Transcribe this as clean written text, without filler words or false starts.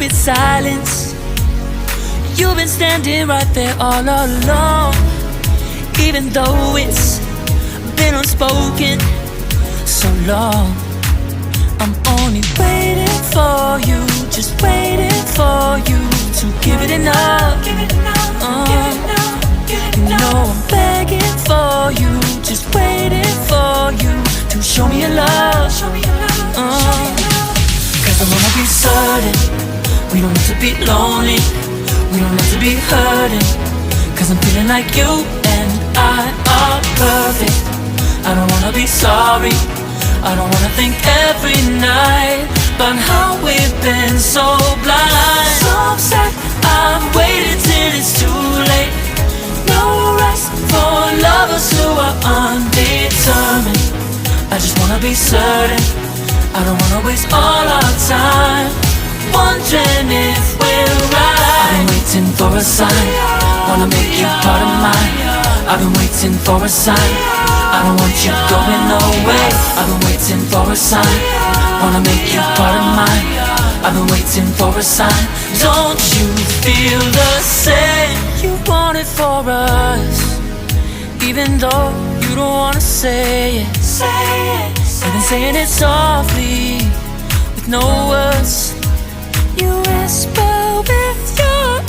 with silence. You've been standing right there all along, even though it's been unspoken so long. I'm only waiting for you, just waiting for you to give it enough. You know I'm begging for you, just waiting for you to show me your love. Cause I wanna be certain we don't have to be lonely, we don't have to be hurting. Cause I'm feeling like you and I are perfect. I don't wanna be sorry, I don't wanna think every night about how we've been so blind. So upset, I've waited till it's too late. No rest for lovers who are undetermined. I just wanna be certain, I don't wanna waste all our time wondering if we're right. I've been waiting for a sign, wanna make you part of mine. I've been waiting for a sign, I don't want you going away. I've been waiting for a sign, wanna make you part of mine. I've been waiting for a sign. Don't you feel the same? You want it for us, even though you don't wanna say it. You've been saying it softly, with no words. You whisper with your